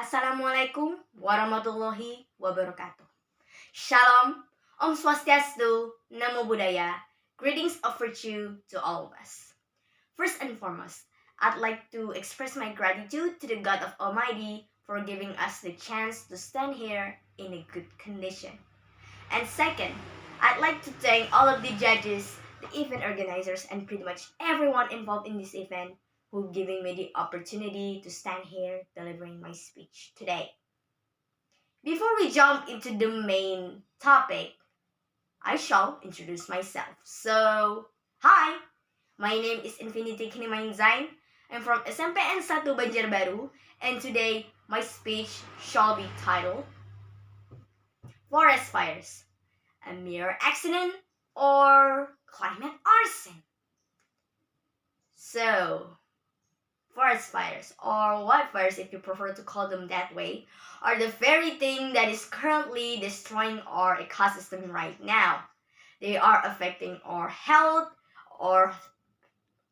Assalamualaikum warahmatullahi wabarakatuh. Shalom, Om Swastiastu, Namo Buddhaya. Greetings of virtue to all of us. First and foremost, I'd like to express my gratitude to the God of Almighty for giving us the chance to stand here in a good condition. And second, I'd like to thank all of the judges, the event organizers, and pretty much everyone involved in this event who giving me the opportunity to stand here delivering my speech today. Before we jump into the main topic, I shall introduce myself. So, hi, my name is Qinimain Zain. I'm from Smpn 1 Banjarbaru, and today my speech shall be titled Forest Fires, a mere accident or climate arson? So, forest fires, or wildfires if you prefer to call them that way, are the very thing that is currently destroying our ecosystem right now. They are affecting our health, our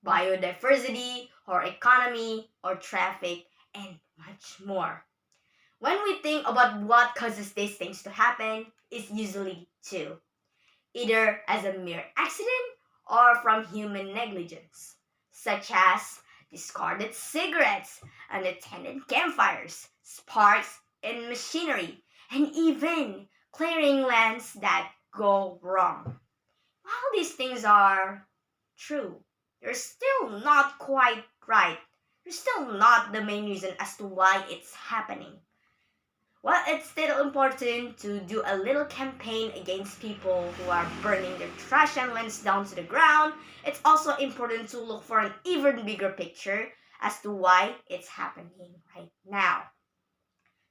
biodiversity, our economy, our traffic, and much more. When we think about what causes these things to happen, it's usually two. Either as a mere accident or from human negligence, such as discarded cigarettes, unattended campfires, sparks in machinery, and even clearing lands that go wrong. While these things are true, they're still not quite right. They're still not the main reason as to why it's happening. Well, it's still important to do a little campaign against people who are burning their trash and lands down to the ground. It's also important to look for an even bigger picture as to why it's happening right now.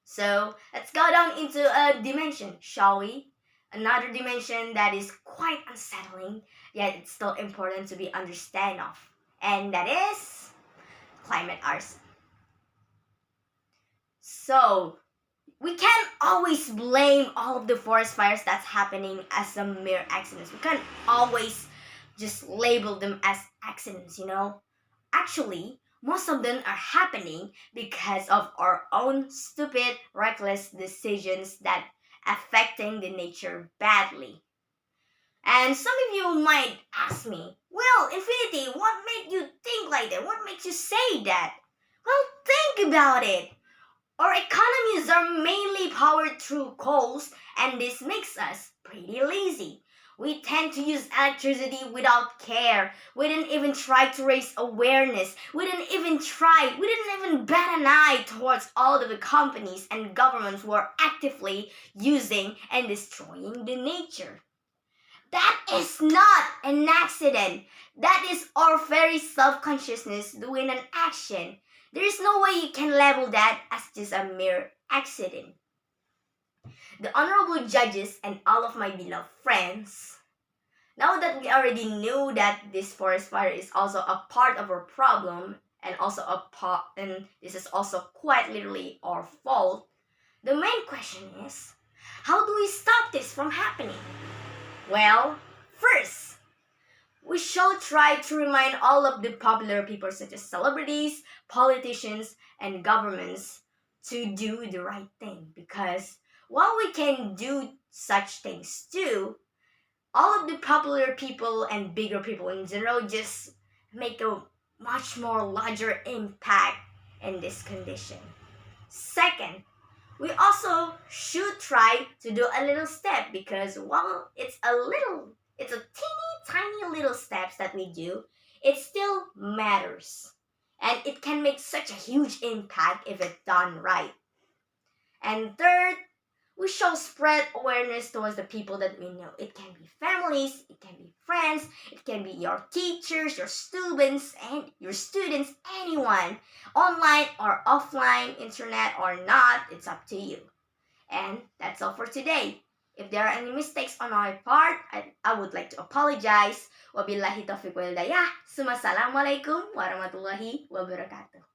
So, let's go down into a dimension, shall we? Another dimension that is quite unsettling, yet it's still important to be understand of. And that is climate arson. So, we can't always blame all of the forest fires that's happening as some mere accidents. We can't always just label them as accidents, Actually, most of them are happening because of our own stupid, reckless decisions that affecting the nature badly. And some of you might ask me, well, Infinity, what made you think like that? What makes you say that? Well, think about it. Our economies are mainly powered through coals, and this makes us pretty lazy. We tend to use electricity without care. We didn't even try to raise awareness. We didn't even bat an eye towards all of the companies and governments who are actively using and destroying the nature. That is not an accident. That is our very self-consciousness doing an action. There is no way you can label that as just a mere accident. The honorable judges and all of my beloved friends, now that we already knew that this forest fire is also a part of our problem and this is also quite literally our fault, the main question is, how do we stop this from happening? Well, first, we shall try to remind all of the popular people such as celebrities, politicians, and governments to do the right thing. Because while we can do such things too, all of the popular people and bigger people in general just make a much more larger impact in this condition. Second, we also should try to do a little step because while it's a teeny tiny little steps that we do, it still matters. And it can make such a huge impact if it's done right. And third, we shall spread awareness towards the people that we know. It can be families, it can be friends, it can be your teachers, your students, anyone, online or offline, internet or not, it's up to you. And that's all for today. If there are any mistakes on our part, I would like to apologize. Wabillahi taufiq wal hidayah. Assalamualaikum warahmatullahi wabarakatuh.